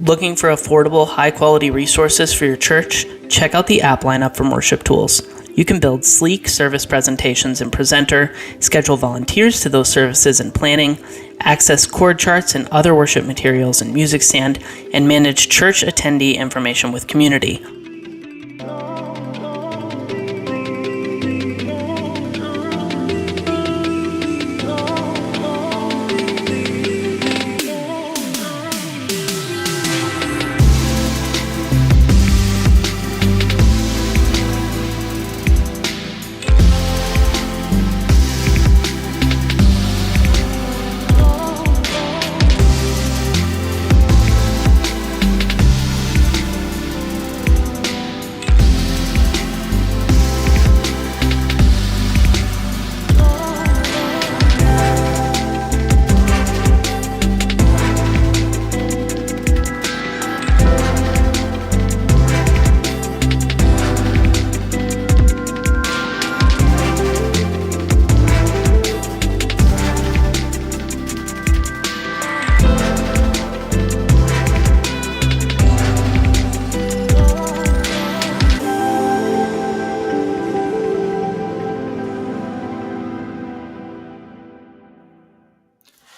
Looking for affordable, high-quality resources for your church? Check out the app lineup from Worship Tools. You can build sleek service presentations in Presenter, schedule volunteers to those services in Planning, access chord charts and other worship materials in Music Stand, and manage church attendee information with Community.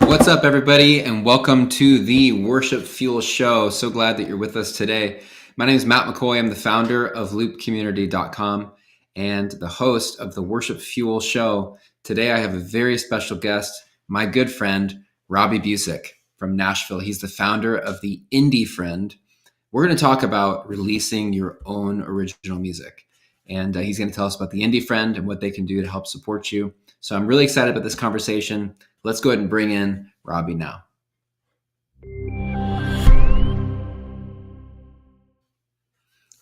What's up, everybody, and welcome to the WorshipFuel show. So glad that you're with us today. My name is Matt McCoy. I'm the founder of loopcommunity.com and the host of the WorshipFuel show. Today, I have a very special guest, my good friend, Robby Busick from Nashville. He's the founder of the Indi Friend. We're going to talk about releasing your own original music. And he's going to tell us about the Indi Friend and what they can do to help support you. So I'm really excited about this conversation. Let's go ahead and bring in Robby now.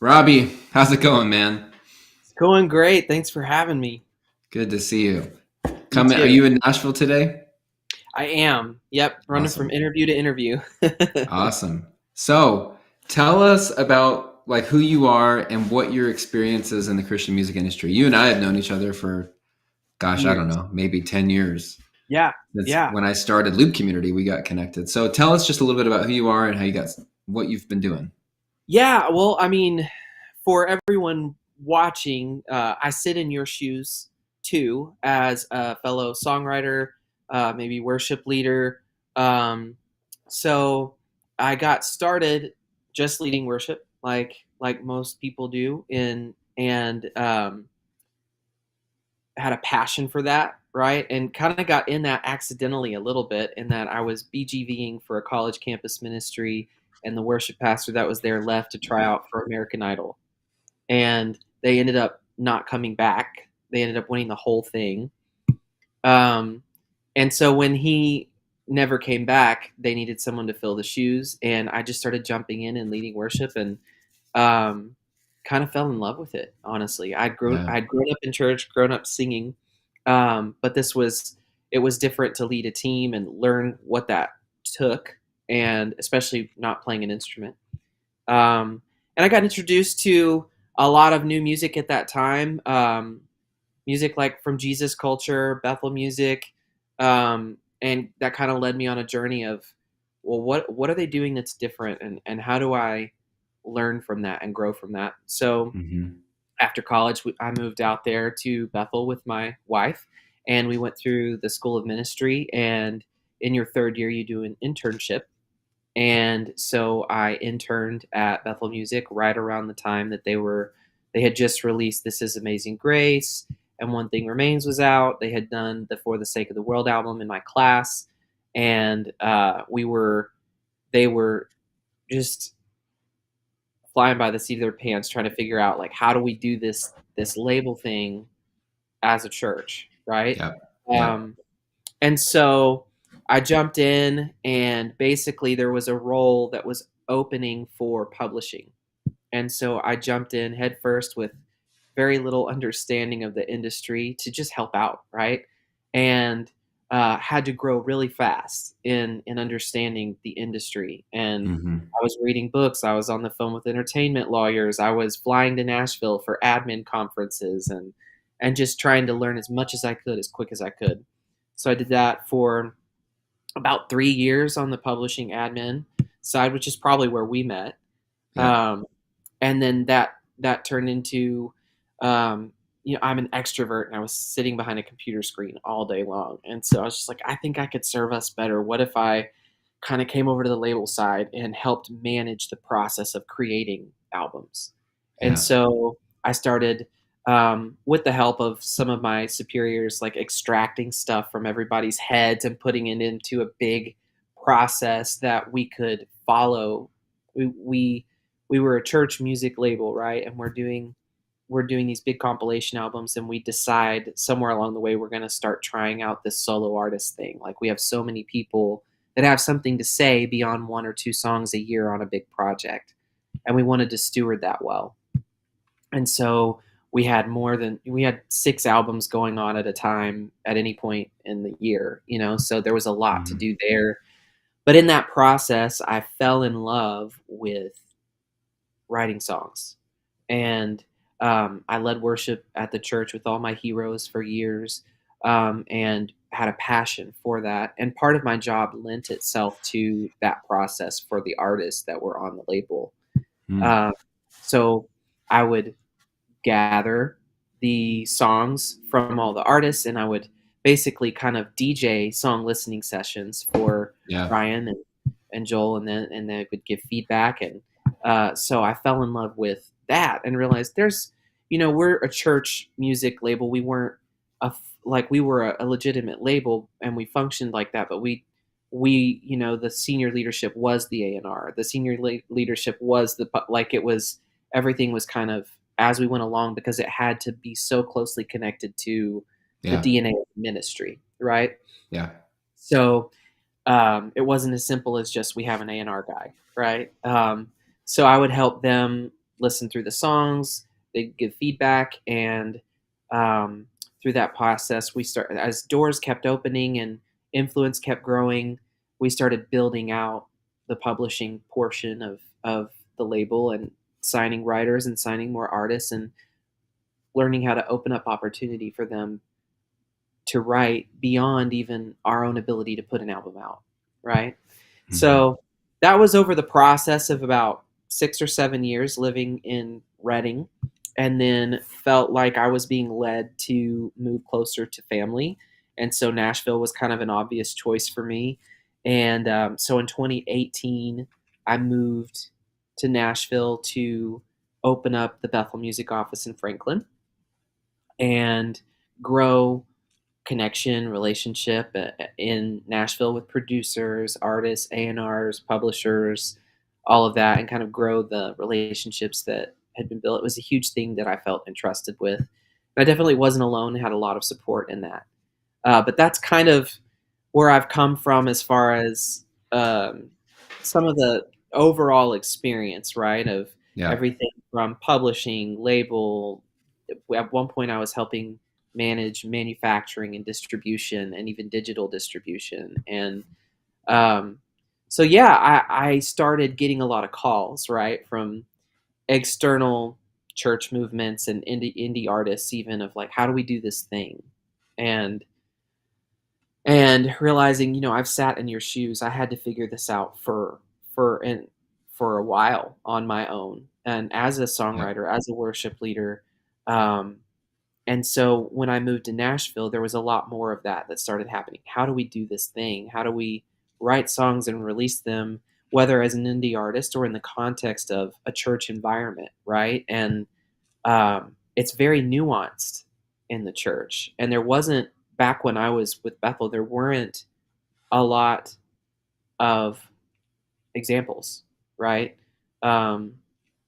Robby, how's it going, man? It's going great. Thanks for having me. Good to see you. Are you in Nashville today? I am. Yep. Running from interview to interview. Awesome. So tell us about who you are and what your experience is in the Christian music industry. You and I have known each other for, I don't know, maybe 10 years. Yeah. When I started Loop Community, we got connected. So tell us just a little bit about who you are and what you've been doing. Yeah. Well, I mean, for everyone watching, I sit in your shoes too, as a fellow songwriter, maybe worship leader. So I got started just leading worship, like most people do, and had a passion for that. Right. And kind of got in that accidentally a little bit, in that I was BGVing for a college campus ministry, and the worship pastor that was there left to try out for American Idol. And they ended up not coming back. They ended up winning the whole thing. And so when he never came back, they needed someone to fill the shoes. And I just started jumping in and leading worship, and kind of fell in love with it, honestly. I'd grown up in church, grown up singing. But it was different to lead a team and learn what that took, and especially not playing an instrument. And I got introduced to a lot of new music at that time, music like from Jesus culture, Bethel music, and that kind of led me on a journey of, well, what are they doing that's different, and how do I learn from that and grow from that? So after college, I moved out there to Bethel with my wife, and we went through the School of Ministry. And in your third year, you do an internship. And so I interned at Bethel Music right around the time that they had just released This Is Amazing Grace, and One Thing Remains was out. They had done the For the Sake of the World album in my class, and they were just flying by the seat of their pants, trying to figure out how do we do this label thing as a church, right? Yeah. And so I jumped in, and basically there was a role that was opening for publishing. And so I jumped in head first with very little understanding of the industry to just help out, right? And had to grow really fast in understanding the industry. And I was reading books. I was on the phone with entertainment lawyers. I was flying to Nashville for admin conferences, and just trying to learn as much as I could, as quick as I could. So I did that for about 3 years on the publishing admin side, which is probably where we met. Yeah. And then that turned into, I'm an extrovert, and I was sitting behind a computer screen all day long. And so I was just like, I think I could serve us better. What if I kind of came over to the label side and helped manage the process of creating albums? And Yeah. so I started, with the help of some of my superiors, like extracting stuff from everybody's heads and putting it into a big process that we could follow. We were a church music label, right? And we're doing these big compilation albums, and we decide somewhere along the way we're going to start trying out this solo artist thing. Like, we have so many people that have something to say beyond one or two songs a year on a big project, and we wanted to steward that well. And so we had 6 albums going on at a time at any point in the year, so there was a lot to Mhm. do there. But in that process, I fell in love with writing songs. And I led worship at the church with all my heroes for years, and had a passion for that. And part of my job lent itself to that process for the artists that were on the label. Mm. Uh, so I would gather the songs from all the artists, and I would basically kind of DJ song listening sessions for Yeah. Ryan and Joel, and they would give feedback. And so I fell in love with that and realized we're a church music label. We weren't we were a legitimate label, and we functioned like that, but the senior leadership was the A&R. The senior leadership was it was, everything was kind of as we went along, because it had to be so closely connected to the Yeah. DNA of the ministry, right? Yeah. So it wasn't as simple as just we have an A&R guy, right? So I would help them listen through the songs. They'd give feedback, and through that process, as doors kept opening and influence kept growing, we started building out the publishing portion of the label, and signing writers and signing more artists, and learning how to open up opportunity for them to write beyond even our own ability to put an album out, right? Mhm. So that was over the process of about 6 or 7 years living in Reading, and then felt like I was being led to move closer to family. And so Nashville was kind of an obvious choice for me. And so in 2018, I moved to Nashville to open up the Bethel Music Office in Franklin and grow connection, relationship in Nashville with producers, artists, A&Rs, publishers, all of that, and kind of grow the relationships that had been built. It was a huge thing that I felt entrusted with. And I definitely wasn't alone, had a lot of support in that. But that's kind of where I've come from as far as um, some of the overall experience, right? Of Yeah. everything from publishing, label. At one point, I was helping manage manufacturing and distribution, and even digital distribution. And um, so, yeah, I started getting a lot of calls, right, from external church movements and indie artists, even, of like, how do we do this thing? And realizing, I've sat in your shoes. I had to figure this out and for a while on my own, and as a Yeah. songwriter, as a worship leader. Um, and so when I moved to Nashville, there was a lot more of that started happening. How do we do this thing? How do we write songs and release them, whether as an indie artist or in the context of a church environment, right? And it's very nuanced in the church. And there wasn't, back when I was with Bethel, there weren't a lot of examples, right? Um,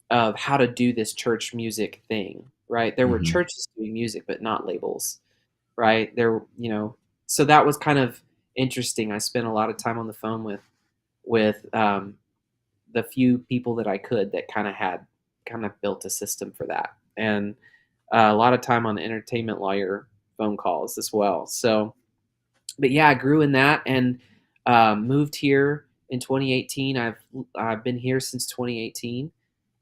of how to do this church music thing, right? There were Mhm. churches doing music, but not labels, right? So that was kind of interesting. I spent a lot of time on the phone with the few people that I could that kind of built a system for that, and a lot of time on the entertainment lawyer phone calls as well. So, but yeah, I grew in that, and moved here in 2018. I've been here since 2018,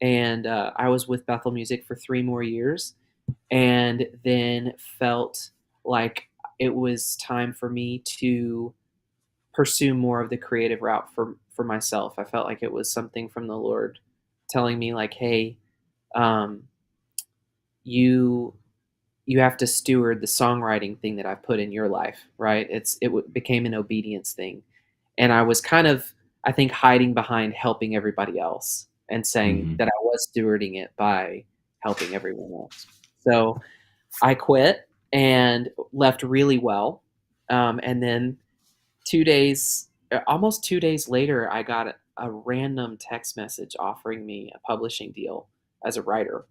and I was with Bethel Music for 3 more years, and then felt like it was time for me to pursue more of the creative route for myself. I felt like it was something from the Lord telling me like, hey, um, you you have to steward the songwriting thing that I've put in your life, right? Became an obedience thing, and I was kind of, I think, hiding behind helping everybody else and saying Hmm. that I was stewarding it by helping everyone else. So I quit and left really well, and then 2 days, almost 2 days later, I got a random text message offering me a publishing deal as a writer.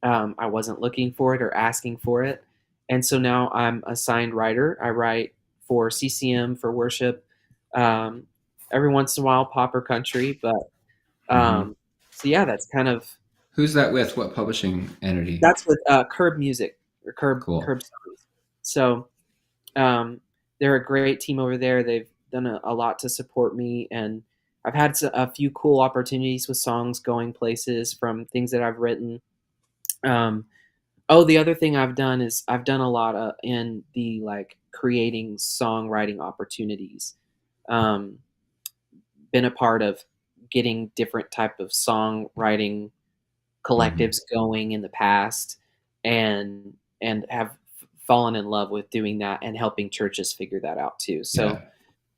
I wasn't looking for it or asking for it. And so now I'm a signed writer. I write for CCM, for worship, um, every once in a while, pop or country. But Hmm. so yeah, that's kind of, Who's that with? What publishing entity? that's with Curb Music or Cool. Curb Songs. So um, they're a great team over there. They've done a lot to support me, and I've had a few cool opportunities with songs going places from things that I've written. Um, Oh, the other thing I've done is I've done a lot in the like creating songwriting opportunities. Um, been a part of getting different type of songwriting Hmm. collectives going in the past, and have fallen in love with doing that and helping churches figure that out too. Yeah.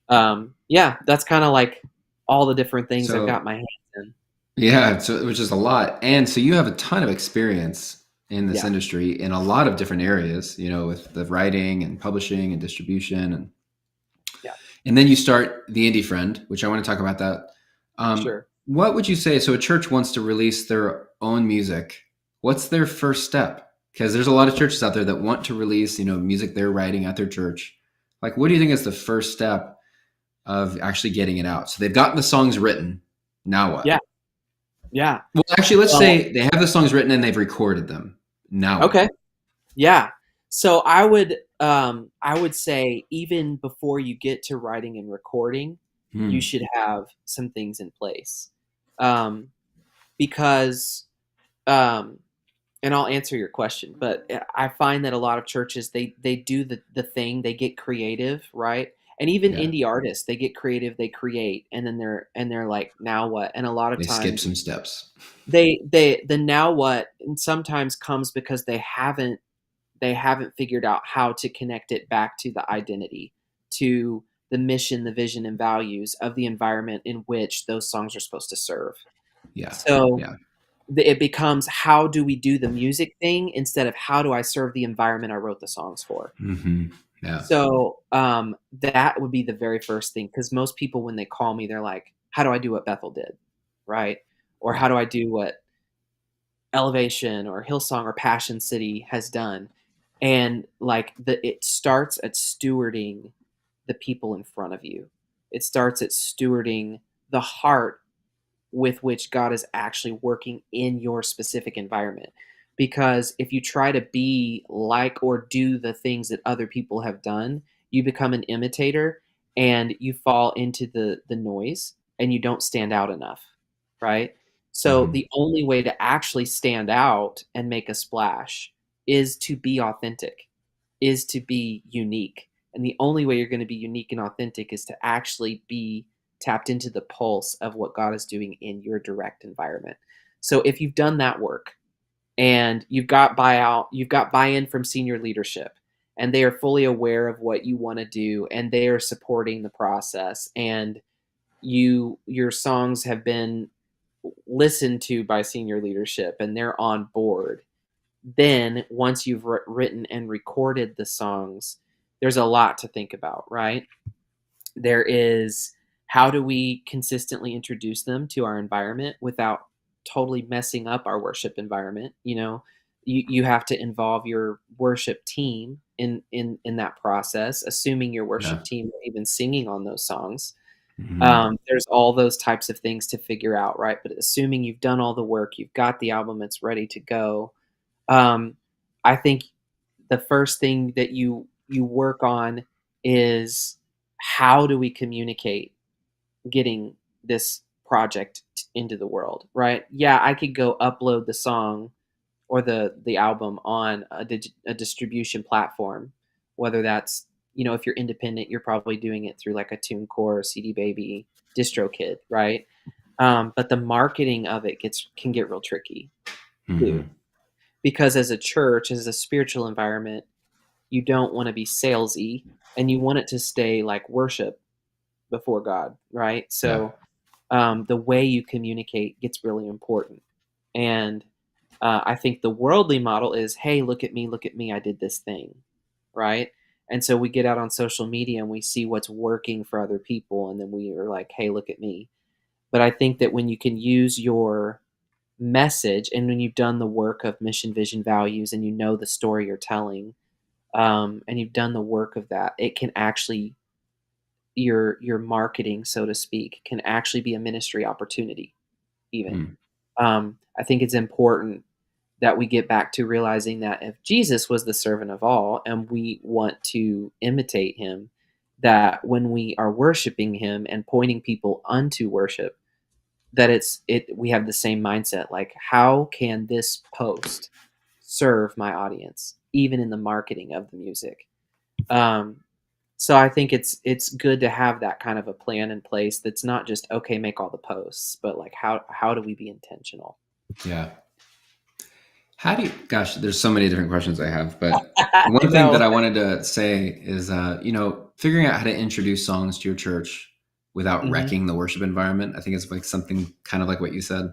So yeah, that's kind of like all the different things I've got So my hands in. yeah, so which is a lot. And so you have a ton of experience in this Yeah, industry in a lot of different areas, with the writing and publishing and distribution yeah, and then you start the Indie Friend, which I want to talk about that. sure. What would you say? So a church wants to release their own music. What's their first step? Because there's a lot of churches out there that want to release, music they're writing at their church. Like, what do you think is the first step of actually getting it out? So they've gotten the songs written. Now what? Yeah, yeah. Well, actually, let's Well, say they have the songs written and they've recorded them. Now what? okay. Yeah. So I would say even before you get to writing and recording, you Hmm. should have some things in place. Um, because um, and I'll answer your question, but I find that a lot of churches they do the thing, they get creative, right? And even Yeah. indie artists, they get creative, they create, and then they're like, now what? And a lot of They skip times some steps. the now what and sometimes comes because they haven't figured out how to connect it back to the identity, to the mission, the vision, and values of the environment in which those songs are supposed to serve. Yeah. So Yeah. it becomes, how do we do the music thing instead of how do I serve the environment I wrote the songs for? Hmm. Yeah. So that would be the very first thing, because most people, when they call me, they're like, how do I do what Bethel did? Right? Or Yeah. how do I do what Elevation or Hillsong or Passion City has done? And like it starts at stewarding the people in front of you. It starts at stewarding the heart with which God is actually working in your specific environment. Because if you try to be like or do the things that other people have done, you become an imitator and you fall into the noise and you don't stand out enough, right? So Hmm. the only way to actually stand out and make a splash is to be authentic, is to be unique. And the only way you're going to be unique and authentic is to actually be tapped into the pulse of what God is doing in your direct environment. So if you've done that work and you've got buy-in from senior leadership, and they are fully aware of what you want to do and they are supporting the process, and your songs have been listened to by senior leadership and they're on board, then once you've written and recorded the songs, there's a lot to think about, right? There is, how do we consistently introduce them to our environment without totally messing up our worship environment? You have to involve your worship team in that process, assuming your Yeah. worship team is even singing on those songs. Hmm. There's all those types of things to figure out, right? But assuming you've done all the work, you've got the album, it's ready to go. Um, I think the first thing that you work on is, how do we communicate getting this project into the world, right? Yeah, I could go upload the song or the album on a distribution platform, whether that's if you're independent, you're probably doing it through like a TuneCore, CD Baby, DistroKid, right? But the marketing of it can get real tricky too, Mhm. because as a church, as a spiritual environment, you don't want to be salesy, and you want it to stay like worship before God, right? Yeah. So the way you communicate gets really important. And I think the worldly model is, hey, look at me, I did this thing, right? And so we get out on social media and we see what's working for other people, and then we are like, hey, look at me. But I think that when you can use your message, and when you've done the work of mission, vision, values, and you know the story you're telling, and you've done the work of that, it can actually your marketing, so to speak, can actually be a ministry opportunity even. Mm. I think it's important that we get back to realizing that if Jesus was the servant of all and we want to imitate him, that when we are worshiping him and pointing people unto worship, that we have the same mindset. Like, how can this post serve my audience, even in the marketing of the music? Um, so I think it's good to have that kind of a plan in place that's not just, okay, make all the posts, but like how do we be intentional? Yeah. How do you, gosh, there's so many different questions I have, but I one thing know. that I wanted to say is, figuring out how to introduce songs to your church without Mhm. wrecking the worship environment. I think it's like something kind of like what you said.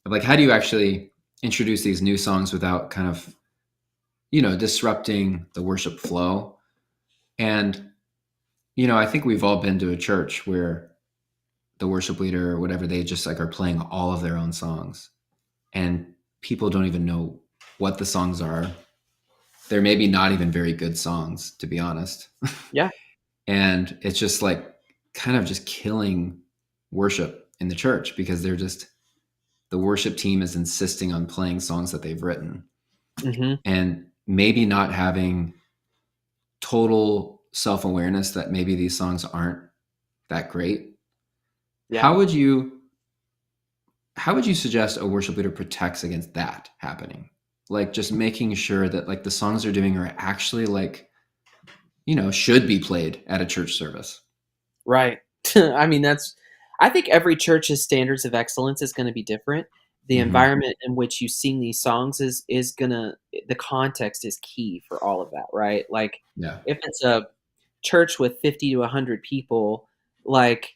Of like, how do you actually introduce these new songs without kind of, disrupting the worship flow? And, I think we've all been to a church where the worship leader or whatever, they just like are playing all of their own songs, and people don't even know what the songs are. They're maybe not even very good songs, to be honest. Yeah. And it's just like kind of just killing worship in the church because the worship team is insisting on playing songs that they've written Mhm. and maybe not having total self-awareness that maybe these songs aren't that great. Yeah. How would you suggest a worship leader protects against that happening? Like just making sure that like the songs they're doing are actually like, should be played at a church service. Right. I mean, I think every church's standards of excellence is gonna be different. The Hmm. environment in which you sing these songs is gonna the context is key for all of that, right? Like, Yeah. if it's a church with 50 to 100 people, like,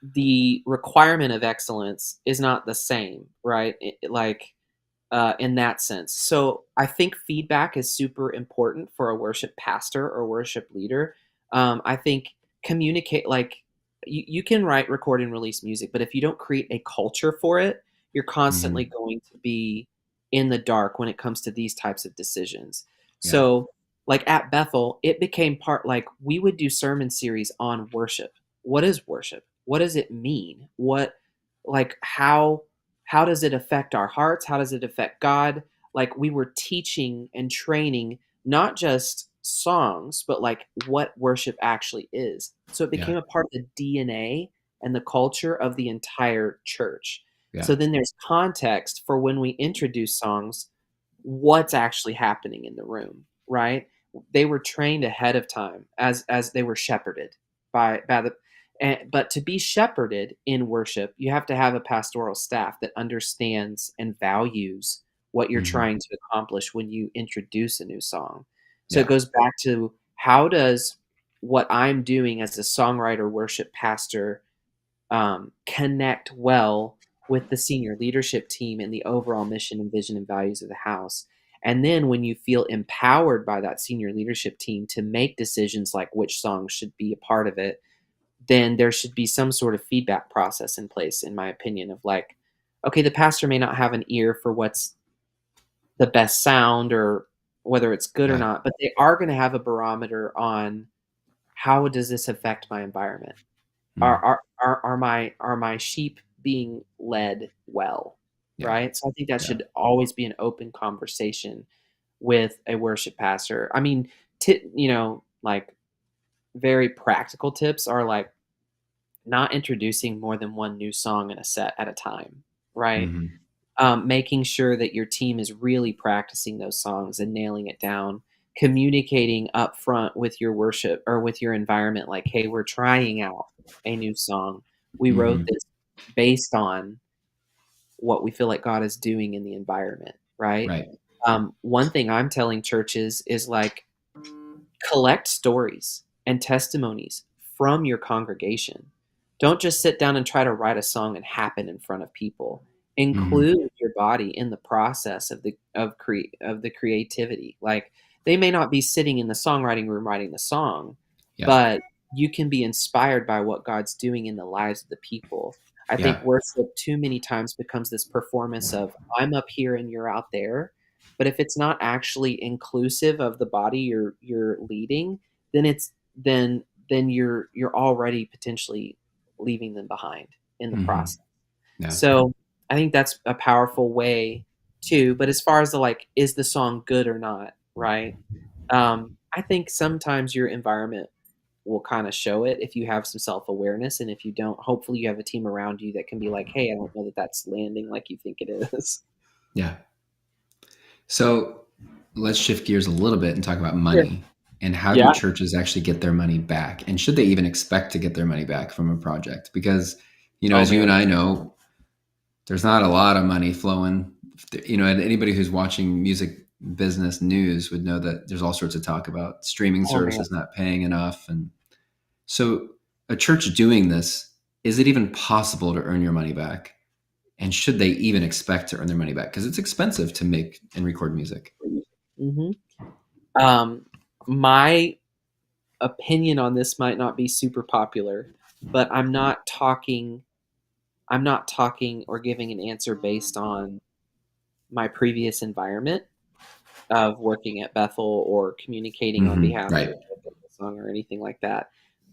the requirement of excellence is not the same, right? In that sense. So I think feedback is super important for a worship pastor or worship leader. I think communicate, like, you can write, record, and release music, but if you don't create a culture for it, you're constantly Hmm. going to be in the dark when it comes to these types of decisions. Yeah. So, like at Bethel, it became part, like, we would do sermon series on worship. What is worship? What does it mean? Like, how does it affect our hearts? How does it affect God? Like, we were teaching and training not just songs, but like what worship actually is. So it Yeah. became a part of the DNA and the culture of the entire church. Yeah. So then there's context for when we introduce songs, what's actually happening in the room, right? They were trained ahead of time as they were shepherded by the but to be shepherded in worship, you have to have a pastoral staff that understands and values what you're Hmm. trying to accomplish when you introduce a new song. So it Yeah. goes back to, how does what I'm doing as a songwriter, worship pastor, connect well with the senior leadership team and the overall mission and vision and values of the house? And then when you feel empowered by that senior leadership team to make decisions like which songs should be a part of it, then there should be some sort of feedback process in place, in my opinion, of like, okay, the pastor may not have an ear for what's the best sound or whether it's good or Yeah. not, but they are going to have a barometer on, how does this affect my environment? Mm. Are my sheep being led well? Yeah. Right. So I think that Yeah. should always be an open conversation with a worship pastor. I mean, like, very practical tips are like, not introducing more than one new song in a set at a time, right? Hmm. Making sure that your team is really practicing those songs and nailing it down communicating up front with your worship or with your environment, like, hey, we're trying out a new song. We wrote this based on what we feel like God is doing in the environment, right? Right. One thing I'm telling churches is like, collect stories and testimonies from your congregation. Don't just sit down and try to write a song and happen in front of people. Include your body in the process of the creativity. Like, they may not be sitting in the songwriting room writing the song, Yeah. but you can be inspired by what God's doing in the lives of the people. I think Yeah. worship too many times becomes this performance of, I'm up here and you're out there. But if it's not actually inclusive of the body you're leading, then you're already potentially leaving them behind in the process. Yeah. So I think that's a powerful way too. But as far as the like, is the song good or not, right? I think sometimes your environment will kind of show it if you have some self-awareness, and if you don't, hopefully you have a team around you that can be like, hey, I don't know that that's landing like you think it is. Yeah. So let's shift gears a little bit and talk about money. And how do Yeah. churches actually get their money back? And should they even expect to get their money back from a project? Because, as you and I know, there's not a lot of money flowing. And anybody who's watching music business news would know that there's all sorts of talk about streaming services not paying enough. And so a church doing this, is it even possible to earn your money back? And should they even expect to earn their money back? Because it's expensive to make and record music. My opinion on this might not be super popular, but I'm not talking or giving an answer based on my previous environment of working at Bethel or communicating on behalf of the song or anything like that.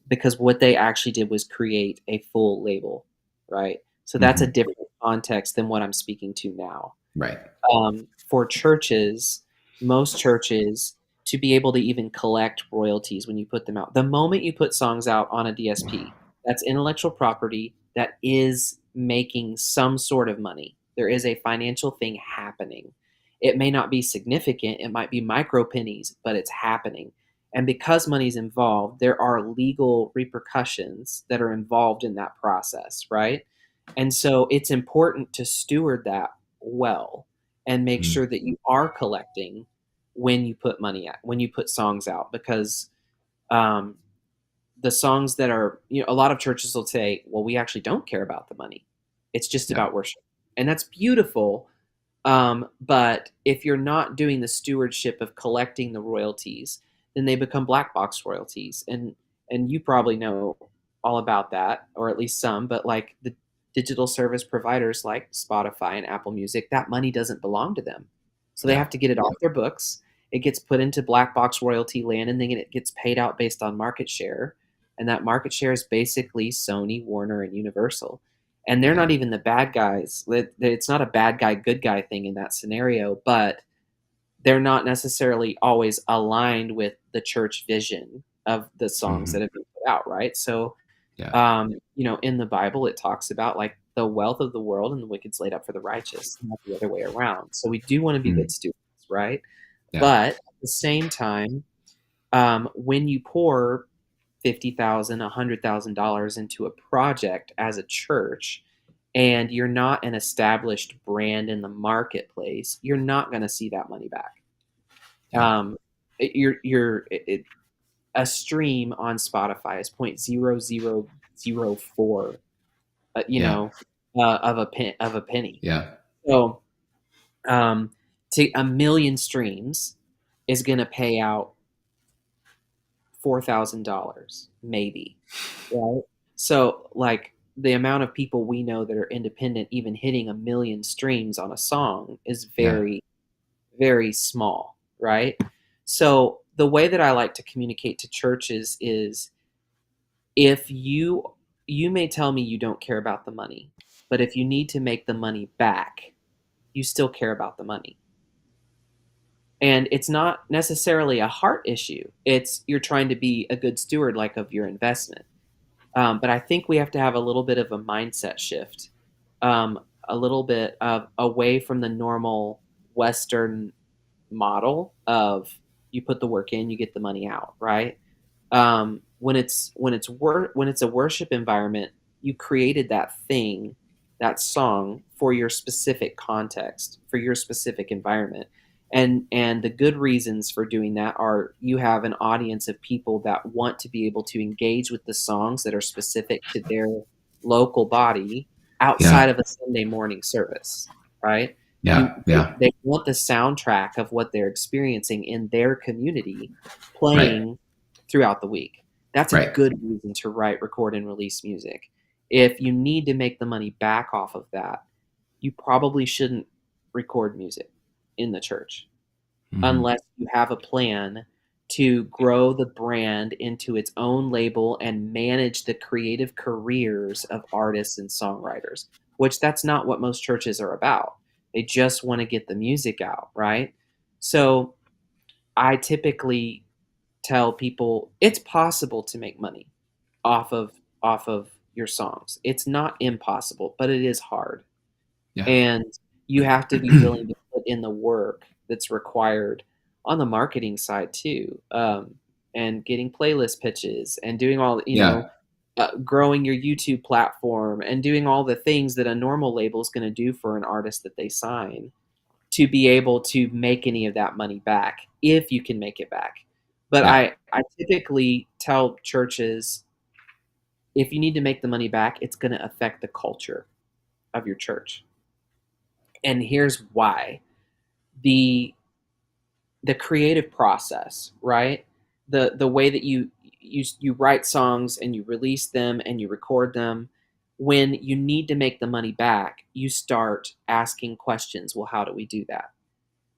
Because what they actually did was create a full label, right? So that's a different context than what I'm speaking to now. Right. For churches, most churches, to be able to even collect royalties when you put them out, the moment you put songs out on a DSP, that's intellectual property that is making some sort of money. There is a financial thing happening. It may not be significant, it might be micro pennies, but it's happening. And because money's involved, there are legal repercussions that are involved in that process, right? And so it's important to steward that well and make sure that you are collecting when you put when you put songs out, because the songs that are, a lot of churches will say, well, we actually don't care about the money. It's just about worship. And that's beautiful. But if you're not doing the stewardship of collecting the royalties, then they become black box royalties. And you probably know all about that, or at least some, but like the digital service providers like Spotify and Apple Music, that money doesn't belong to them. So they have to get it off their books. It gets put into black box royalty land, and then it gets paid out based on market share. And that market share is basically Sony, Warner, and Universal. And they're not even the bad guys. It's not a bad guy, good guy thing in that scenario, but they're not necessarily always aligned with the church vision of the songs that have been put out, right? So, in the Bible, it talks about like the wealth of the world and the wicked's laid up for the righteous, not the other way around. So we do want to be good stewards, right? Yeah. But at the same time, when you pour $50,000, $100,000 into a project as a church, and you're not an established brand in the marketplace, you're not going to see that money back. A stream on Spotify is 0.0004, of a penny. Yeah. So, to a million streams is going to pay out $4,000, maybe, right? So, like, the amount of people we know that are independent, even hitting a million streams on a song, is very, very small, right? So the way that I like to communicate to churches is, if you may tell me you don't care about the money, but if you need to make the money back, you still care about the money. And it's not necessarily a heart issue. It's you're trying to be a good steward, like, of your investment. But I think we have to have a little bit of a mindset shift, a little bit of away from the normal Western model of you put the work in, you get the money out, right? When it's a worship environment, you created that thing, that song for your specific context, for your specific environment. And the good reasons for doing that are you have an audience of people that want to be able to engage with the songs that are specific to their local body outside Yeah. of a Sunday morning service, right? Yeah. Yeah. They want the soundtrack of what they're experiencing in their community Right. playing throughout the week. That's a Right. good reason to write, record, and release music. If you need to make the money back off of that, you probably shouldn't record music in the church Mhm. unless you have a plan to grow the brand into its own label and manage the creative careers of artists and songwriters, which that's not what most churches are about. They just want to get the music out, right? So I typically tell people it's possible to make money off of your songs. It's not impossible, but it is hard. Yeah. And you have to be willing to put in the work that's required on the marketing side too, and getting playlist pitches and doing all, Yeah. growing your YouTube platform and doing all the things that a normal label is going to do for an artist that they sign to be able to make any of that money back if you can make it back. But Yeah. I typically tell churches, if you need to make the money back, it's going to affect the culture of your church. And here's why. The creative process, right? The way that you write songs and you release them and you record them, when you need to make the money back, you start asking questions. Well, how do we do that?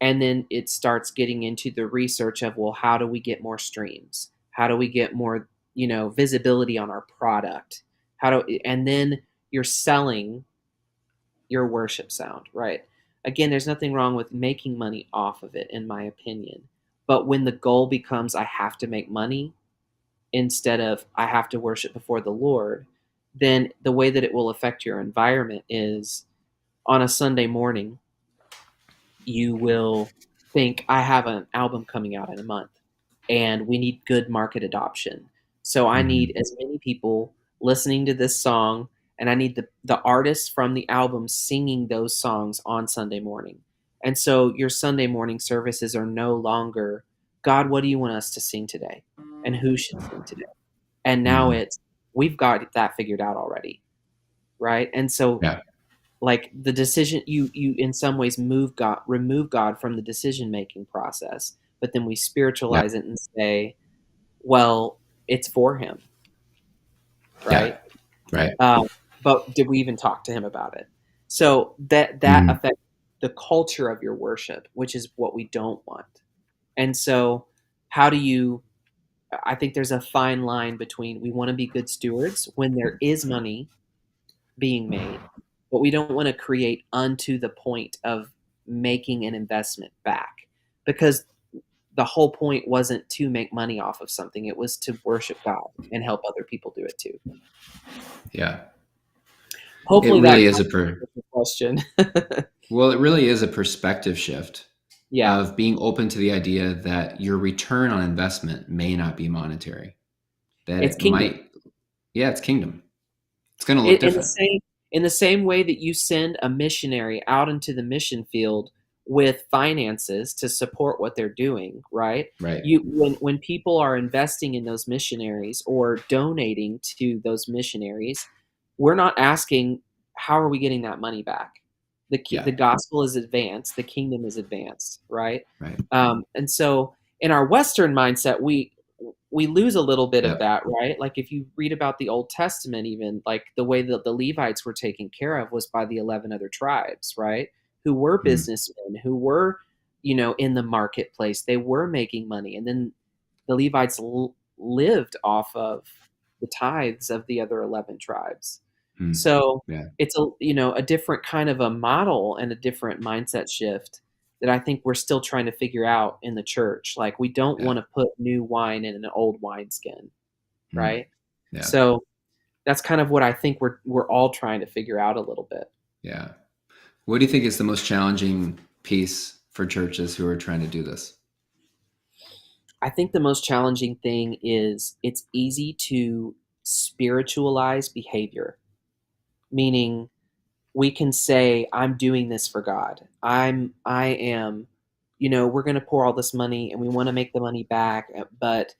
And then it starts getting into the research of, well, how do we get more streams? How do we get more, visibility on our product? And then you're selling your worship sound, right? Again, there's nothing wrong with making money off of it, in my opinion. But when the goal becomes I have to make money instead of I have to worship before the Lord, then the way that it will affect your environment is on a Sunday morning, you will think, I have an album coming out in a month and we need good market adoption. So I need Mhm. as many people listening to this song, and I need the artists from the album singing those songs on Sunday morning. And so your Sunday morning services are no longer, God, what do you want us to sing today? And who should sing today? And now Mhm. it's, we've got that figured out already. Right. And so Yeah. like the decision, you in some ways remove God from the decision making process, but then we Yeah. spiritualize it and say, well, it's for him, Yeah. right? Right. um, but did we even talk to him about it? So that Mhm. affects the culture of your worship, which is what we don't want. And so how do you, I think there's a fine line between, we want to be good stewards when there is money being made, but we don't want to create unto the point of making an investment back, because the whole point wasn't to make money off of something. It was to worship God and help other people do it too. Yeah. It Hopefully that really is kind of answers your question. well, it really is a perspective shift Yeah, of being open to the idea that your return on investment may not be monetary, that it's it kingdom. might, yeah, it's kingdom. It's going to look In the different. same way that you send a missionary out into the mission field with finances to support what they're doing, right? Right. When people are investing in those missionaries or donating to those missionaries, we're not asking how are we getting that money back. The Yeah. gospel is advanced, the kingdom is advanced, right? Right. And so in our Western mindset, we lose a little bit of Yep. that, right? Like if you read about the Old Testament, even like the way that the Levites were taken care of was by the 11 other tribes, right? Who were Mhm. businessmen, who were, in the marketplace, they were making money. And then the Levites lived off of the tithes of the other 11 tribes. Mhm. So Yeah. it's a different kind of a model and a different mindset shift that I think we're still trying to figure out in the church. Like we don't Yeah. want to put new wine in an old wineskin, Mhm. right? Yeah. So that's kind of what I think we're all trying to figure out a little bit. Yeah. What do you think is the most challenging piece for churches who are trying to do this? I think the most challenging thing is it's easy to spiritualize behavior, meaning we can say, I'm doing this for God. I am, we're going to pour all this money and we want to make the money back, but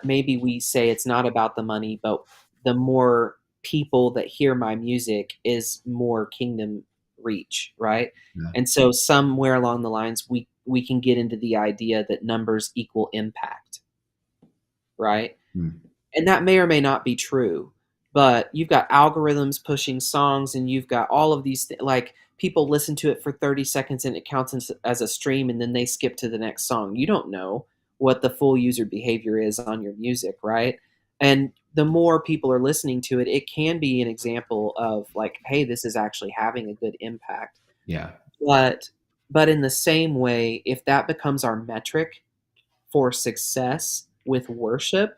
maybe we say it's not about the money, but the more people that hear my music is more kingdom reach, right? Yeah. And so somewhere along the lines, we can get into the idea that numbers equal impact, right? Mm. And that may or may not be true, but you've got algorithms pushing songs and you've got all of these like people listen to it for 30 seconds and it counts as a stream and then they skip to the next song. You don't know what the full user behavior is on your music, right? And the more people are listening to it, it can be an example of like, hey, this is actually having a good impact. Yeah. But in the same way, if that becomes our metric for success with worship,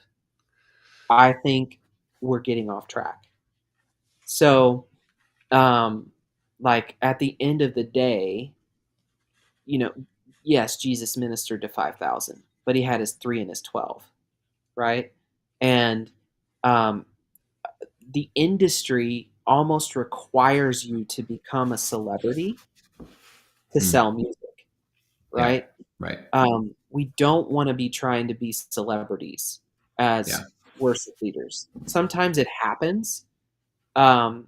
I think we're getting off track. So, like at the end of the day, you know, yes, Jesus ministered to 5,000, but he had his 3 and his 12, right? And um, the industry almost requires you to become a celebrity to Mm. sell music, Yeah. right? Right. We don't want to be trying to be celebrities as Yeah. worship leaders. Sometimes it happens, um,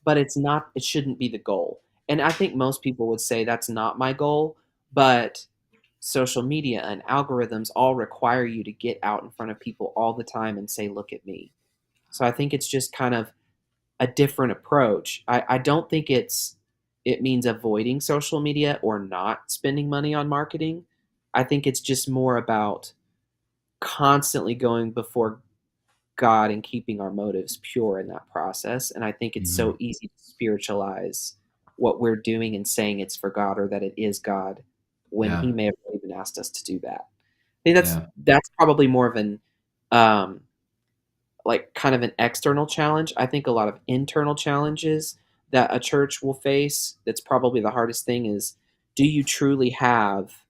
but it shouldn't be the goal. And I think most people would say that's not my goal, but social media and algorithms all require you to get out in front of people all the time and say, look at me. So I think it's just kind of a different approach. I don't think it means avoiding social media or not spending money on marketing. I think it's just more about constantly going before God and keeping our motives pure in that process. And I think it's Mhm. so easy to spiritualize what we're doing and saying it's for God or that it is God when Yeah. He may have even asked us to do that. I think Yeah. that's probably more of an um, like kind of an external challenge. I think a lot of internal challenges that a church will face, that's probably the hardest thing, is do you truly have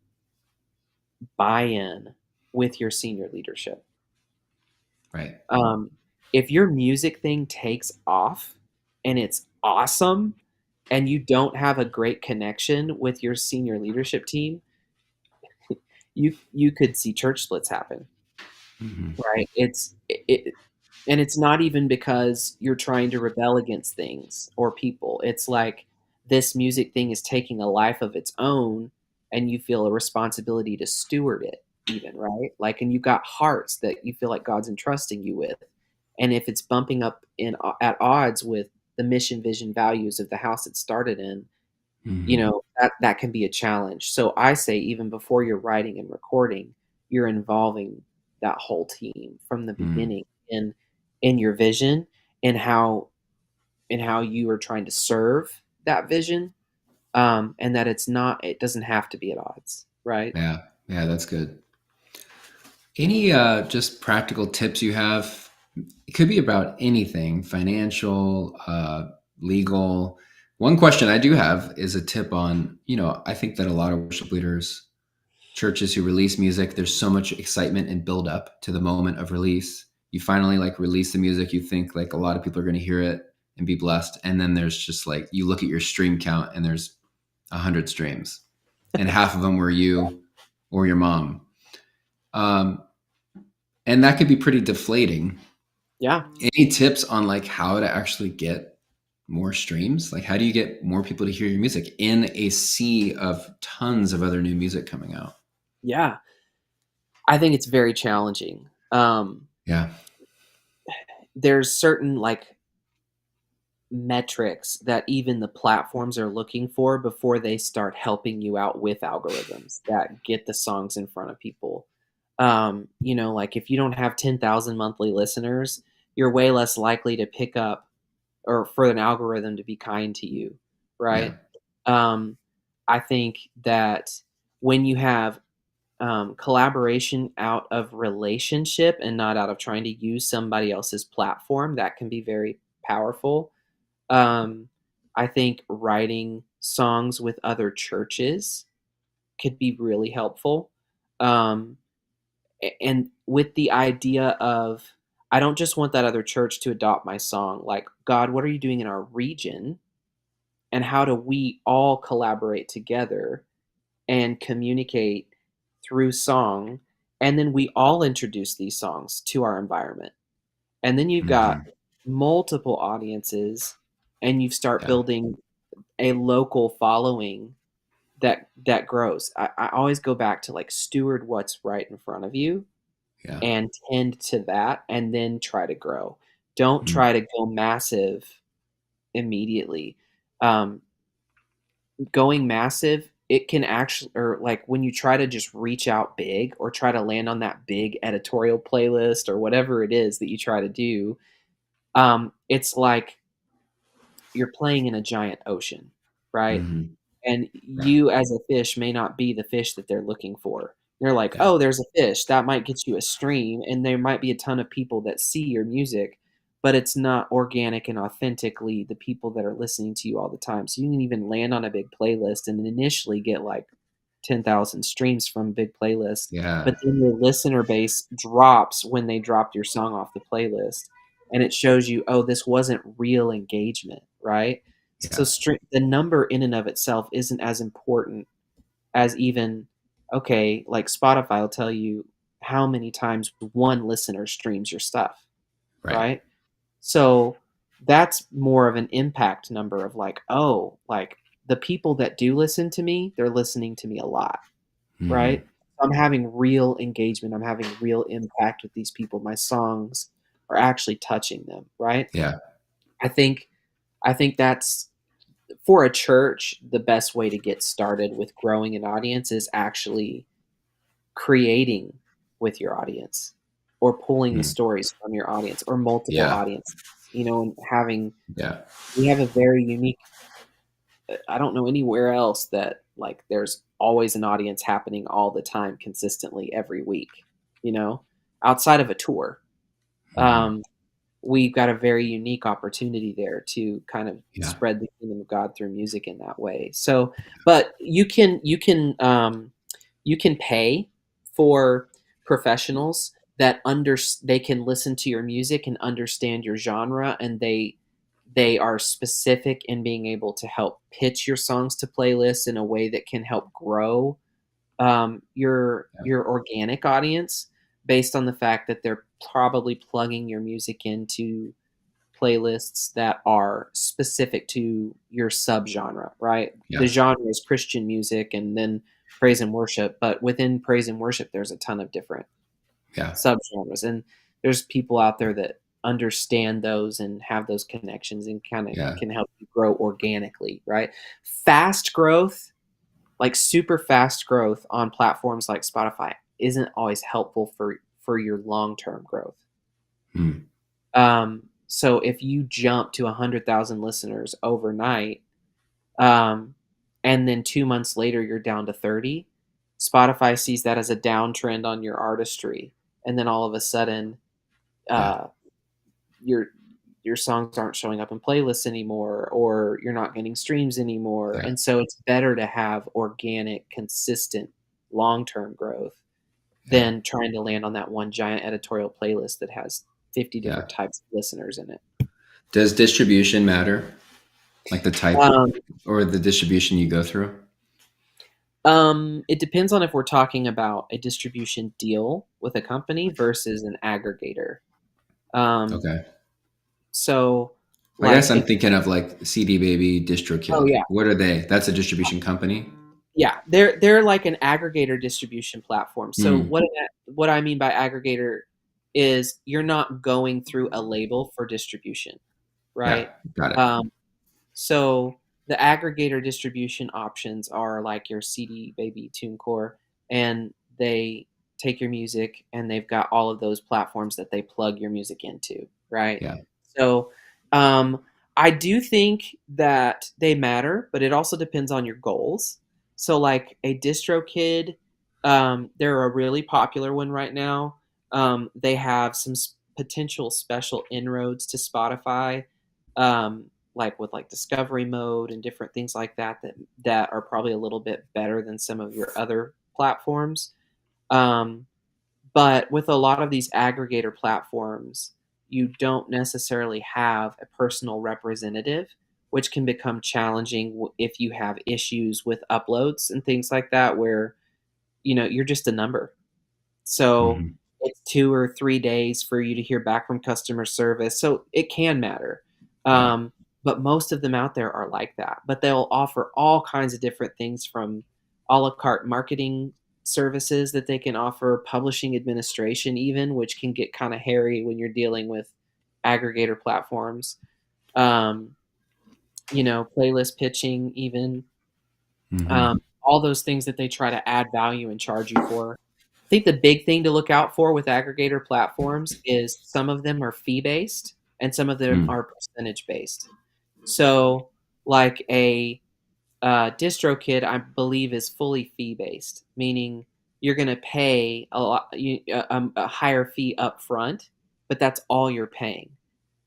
buy-in with your senior leadership? Right. Um, if your music thing takes off and it's awesome and you don't have a great connection with your senior leadership team, you could see church splits happen, Mhm. right? And it's not even because you're trying to rebel against things or people. It's like this music thing is taking a life of its own and you feel a responsibility to steward it even, right? Like, and you've got hearts that you feel like God's entrusting you with. And if it's bumping up at odds with the mission, vision, values of the house it started in, Mhm. that can be a challenge. So I say even before you're writing and recording, you're involving that whole team from the Mm. beginning in your vision and how you are trying to serve that vision, and that it doesn't have to be at odds, right? Yeah. Yeah. That's good. Any just practical tips you have? It could be about anything, financial, legal. One question I do have is a tip on, I think that a lot of worship leaders, churches who release music, there's so much excitement and build up to the moment of release. You finally like release the music, you think like a lot of people are going to hear it and be blessed. And then there's just like, you look at your stream count and there's 100 streams and half of them were you or your mom. Um, and that could be pretty deflating. Yeah. Any tips on like how to actually get more streams? Like how do you get more people to hear your music in a sea of tons of other new music coming out? Yeah. I think it's very challenging. Yeah. There's certain like metrics that even the platforms are looking for before they start helping you out with algorithms that get the songs in front of people. Like if you don't have 10,000 monthly listeners, you're way less likely to pick up or for an algorithm to be kind to you, Yeah. right? Um, I think that when you have collaboration out of relationship and not out of trying to use somebody else's platform, that can be very powerful. um, I think writing songs with other churches could be really helpful. Um, and with the idea of, I don't just want that other church to adopt my song. Like, God, what are you doing in our region? And how do we all collaborate together and communicate through song? And then we all introduce these songs to our environment. And then you've got Mhm. multiple audiences, and you start Yeah. building a local following that grows. I always go back to like steward what's right in front of you Yeah. and tend to that, and then try to grow. Don't Mm. try to go massive immediately. Um, Going massive, it can actually, or like when you try to just reach out big or try to land on that big editorial playlist or whatever it is that you try to do, it's like you're playing in a giant ocean, right? Mhm. And Yeah. you as a fish may not be the fish that they're looking for. They're like, Yeah. "Oh, there's a fish." That might get you a stream, and there might be a ton of people that see your music, but it's not organic and authentically the people that are listening to you all the time. So you can even land on a big playlist and initially get like 10,000 streams from a big playlist, Yeah. but then your listener base drops when they dropped your song off the playlist, and it shows you, "Oh, this wasn't real engagement," right? So Yeah. the number in and of itself isn't as important as even, okay, like Spotify will tell you how many times one listener streams your stuff, Right. right? So that's more of an impact number of like, oh, like the people that do listen to me, they're listening to me a lot, Mhm. right? I'm having real engagement. I'm having real impact with these people. My songs are actually touching them, right? Yeah. I think I think that's, for a church, the best way to get started with growing an audience is actually creating with your audience, or pulling the Mm. stories from your audience, or multiple Yeah. audiences, and having, Yeah. we have a very unique, I don't know anywhere else that like there's always an audience happening all the time consistently every week, outside of a tour. Mhm. Um, we've got a very unique opportunity there to kind of Yeah. spread the kingdom of God through music in that way. So, but you can pay for professionals that they can listen to your music and understand your genre, and they are specific in being able to help pitch your songs to playlists in a way that can help grow Yeah. your organic audience, based on the fact that they're probably plugging your music into playlists that are specific to your subgenre, right? The Yeah. genre is Christian music and then praise and worship, but within praise and worship, there's a ton of different Yeah. subgenres, and there's people out there that understand those and have those connections and kind of Yeah. can help you grow organically, right? Fast growth, like super fast growth on platforms like Spotify, isn't always helpful for your long-term growth. Mm. So if you jump to 100,000 listeners overnight, um, and then 2 months later you're down to 30, Spotify sees that as a downtrend on your artistry, and then all of a sudden, Yeah. uh, your your songs aren't showing up in playlists anymore, or you're not getting streams anymore. Yeah. And so it's better to have organic, consistent, long-term growth Yeah. than trying to land on that one giant editorial playlist that has 50 Yeah. different types of listeners in it. Does distribution matter? Like the type Um, or the distribution you go through? it depends on if we're talking about a distribution deal with a company versus an aggregator. Um, Okay. so, I guess like, I'm if, thinking of like CD Baby, oh DistroKid. yeah, What are they? That's a distribution company. yeah, they're like an aggregator distribution platform. So Mm. what I mean by aggregator is you're not going through a label for distribution, Yeah. right? Got it. Um, So the aggregator distribution options are like your CD Baby, TuneCore, and they take your music and they've got all of those platforms that they plug your music into, right? Yeah. So um, I do think that they matter, but it also depends on your goals. So like a DistroKid, they're a really popular one right now. They have some potential special inroads to Spotify. Like with like discovery mode and different things like that are probably a little bit better than some of your other platforms. But with a lot of these aggregator platforms, you don't necessarily have a personal representative, which can become challenging if you have issues with uploads and things like that, where, you're just a number. So Mhm. it's 2 or 3 days for you to hear back from customer service, so it can matter. Yeah. Um, but most of them out there are like that, but they'll offer all kinds of different things, from à la carte marketing services that they can offer, publishing administration even, which can get kinda hairy when you're dealing with aggregator platforms. Um, playlist pitching even, Hmm. all those things that they try to add value and charge you for. I think the big thing to look out for with aggregator platforms is some of them are fee-based and some of them Mm. are percentage-based. So, like DistroKid, I believe, is fully fee-based, meaning you're gonna pay a higher fee upfront, but that's all you're paying.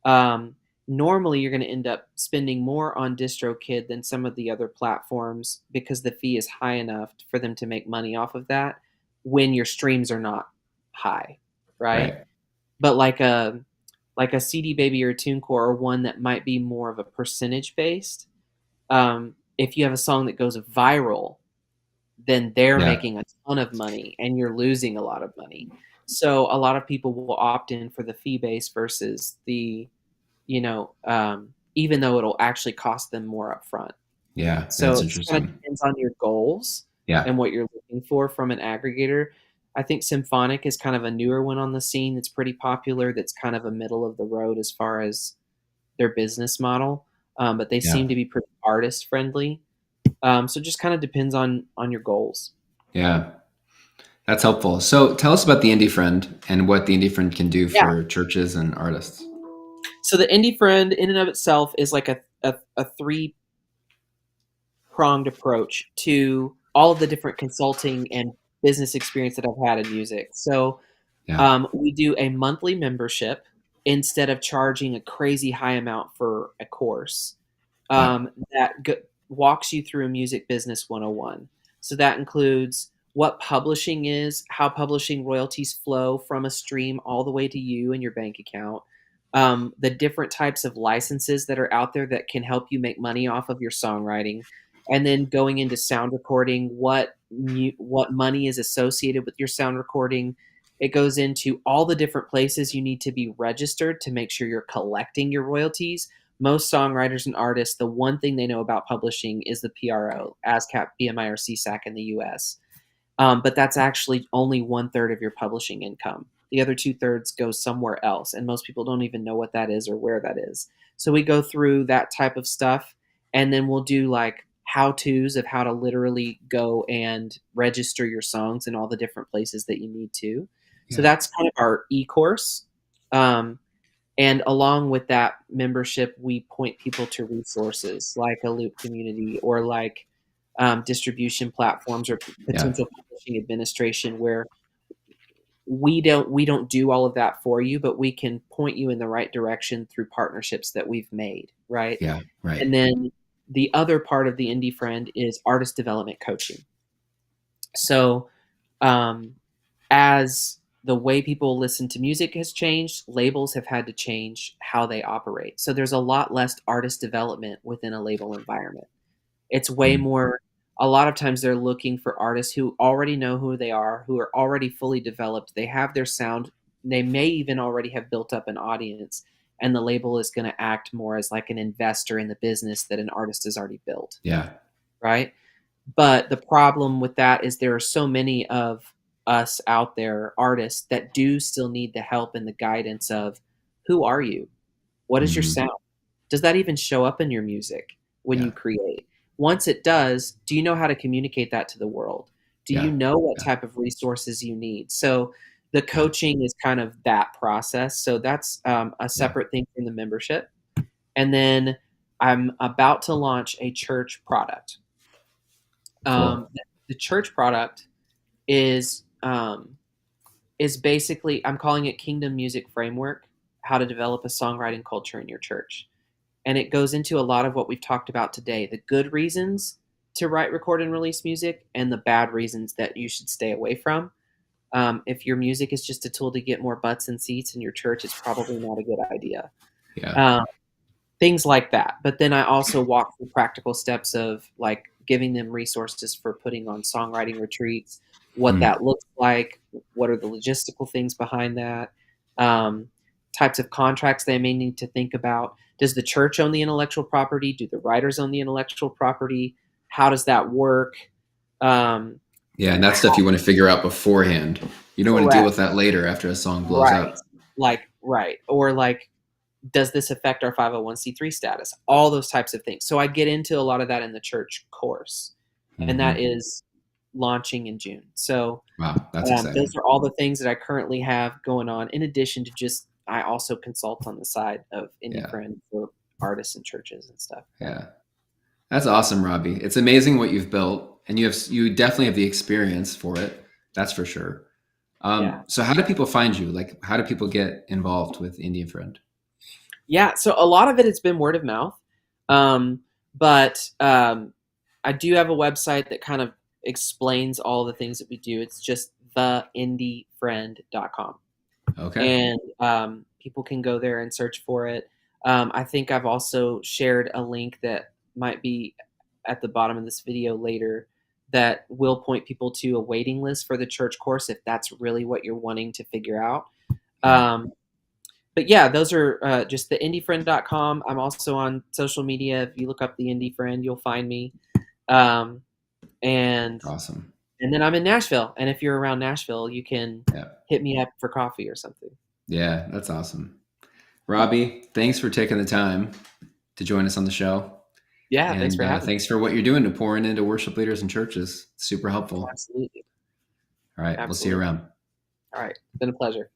Um, Normally, you're going to end up spending more on DistroKid than some of the other platforms because the fee is high enough for them to make money off of that when your streams are not high, right? Right. But like a CD Baby or a TuneCore, or one that might be more of a percentage based. If you have a song that goes viral, then they're Yeah. making a ton of money and you're losing a lot of money. So a lot of people will opt in for the fee base versus the even though it'll actually cost them more upfront. Yeah. So That's it kind of interesting. depends on your goals Yeah. and what you're looking for from an aggregator. I think Symphonic is kind of a newer one on the scene that's pretty popular, that's kind of a middle of the road as far as their business model, but they Yeah. seem to be pretty artist friendly. So it just kind of depends on your goals. Yeah. That's helpful. So tell us about the Indie Friend and what the Indie Friend can do Yeah. for churches and artists. So the Indie Friend in and of itself is like a three pronged approach to all of the different consulting and business experience that I've had in music. So Yeah. we do a monthly membership instead of charging a crazy high amount for a course, Yeah. walks you through Music Business 101. So that includes what publishing is, how publishing royalties flow from a stream all the way to you and your bank account, the different types of licenses that are out there that can help you make money off of your songwriting, and then going into sound recording, what money is associated with your sound recording. It goes into all the different places you need to be registered to make sure you're collecting your royalties. Most songwriters and artists, the one thing they know about publishing is the PRO, ASCAP, BMI, or CSAC in the US. But that's actually only 1/3 of your publishing income. The other 2/3 goes somewhere else, and most people don't even know what that is or where that is. So we go through that type of stuff, and then we'll do like how-tos of how to literally go and register your songs in all the different places that you need to. So Yeah. that's kind of our e-course. And along with that membership, we point people to resources like a Loop community, or like distribution platforms, or Yeah. potential publishing administration, where we don't do all of that for you, but we can point you in the right direction through partnerships that we've made, right? Yeah. Right. And then the other part of the Indie Friend is artist development coaching. So, um, as the way people listen to music has changed, labels have had to change how they operate. So there's a lot less artist development within a label environment. It's way Mm. more, a lot of times they're looking for artists who already know who they are, who are already fully developed. They have their sound. They may even already have built up an audience, and the label is going to act more as like an investor in the business that an artist has already built, Yeah. right? But the problem with that is there are so many of us out there, artists, that do still need the help and the guidance of, who are you? What is your Hmm. sound? Does that even show up in your music when you Yeah. create? Once it does, do you know how to communicate that to the world? Do you Yeah. know what Yeah. type of resources you need? So the Yeah. coaching is kind of that process. So that's a Yeah. separate thing from the membership. And then I'm about to launch a church product. Cool. The church product is basically, I'm calling it Kingdom Music Framework: How to Develop a Songwriting Culture in Your Church. And it goes into a lot of what we've talked about today: the good reasons to write, record, and release music, and the bad reasons that you should stay away from. If your music is just a tool to get more butts and seats in your church, it's probably not a good idea. Yeah. Things like that. But then I also walk through practical steps of like giving them resources for putting on songwriting retreats, what that looks like, what are the logistical things behind that, types of contracts they may need to think about. Does the church own the intellectual property? Do the writers own the intellectual property? How does that work? Yeah, and that's stuff you want to figure out beforehand. You don't want to deal with that later after a song blows up. Right. Or like, does this affect our 501c3 status? All those types of things. So I get into a lot of that in the church course, and that is launching in June. So wow, that's exciting. Those are all the things that I currently have going on. In addition to just, I also consult on the side of Indi Friend for artists and churches and stuff. Yeah, that's awesome, Robby. It's amazing what you've built, and you definitely have the experience for it. That's for sure. So how do people find you? Like, how do people get involved with Indi Friend? Yeah, so a lot of it has been word of mouth, but I do have a website that kind of explains all the things that we do. It's just theindifriend.com. Okay. And people can go there and search for it. I think I've also shared a link that might be at the bottom of this video later that will point people to a waiting list for the church course if that's really what you're wanting to figure out. But yeah, those are just the indifriend.com. I'm also on social media. If you look up the Indi Friend, you'll find me. And awesome. And then I'm in Nashville. And if you're around Nashville, you can hit me up for coffee or something. Yeah, that's awesome. Robby, thanks for taking the time to join us on the show. Yeah, and, thanks for having me. Thanks for what you're doing to pouring into worship leaders and churches. It's super helpful. Absolutely. All right, We'll see you around. All right, it's been a pleasure.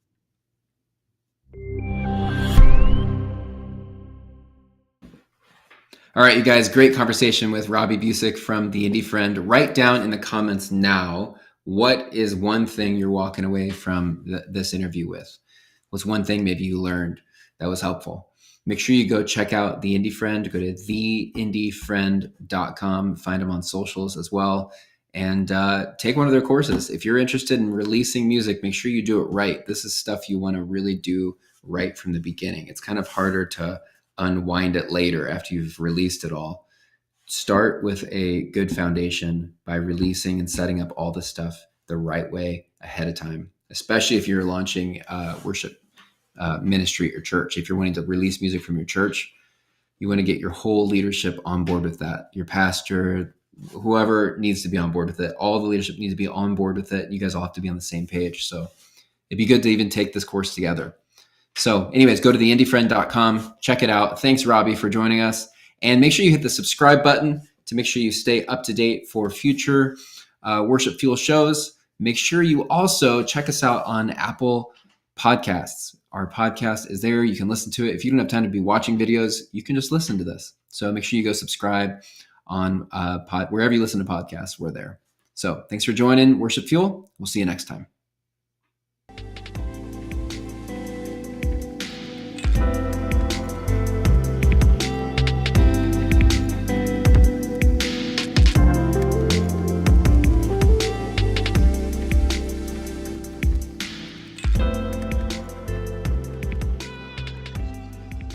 All right, you guys, great conversation with Robby Busick from the Indi Friend. Write down in the comments now, what is one thing you're walking away from this interview with? What's one thing maybe you learned that was helpful? Make sure you go check out the Indi Friend. Go to theindifriend.com. Find them on socials as well. And take one of their courses. If you're interested in releasing music, make sure you do it right. This is stuff you want to really do right from the beginning. It's kind of harder to unwind it later after you've released it all. Start with a good foundation by releasing and setting up all this stuff the right way ahead of time, especially if you're launching worship ministry or church. If you're wanting to release music from your church, you want to get your whole leadership on board with that. Your pastor, whoever needs to be on board with it, all the leadership needs to be on board with it. You guys all have to be on the same page. So it'd be good to even take this course together. So anyways, go to theindifriend.com, check it out. Thanks, Robby, for joining us. And make sure you hit the subscribe button to make sure you stay up to date for future WorshipFuel shows. Make sure you also check us out on Apple Podcasts. Our podcast is there. You can listen to it. If you don't have time to be watching videos, you can just listen to this. So make sure you go subscribe on wherever you listen to podcasts. We're there. So thanks for joining WorshipFuel. We'll see you next time.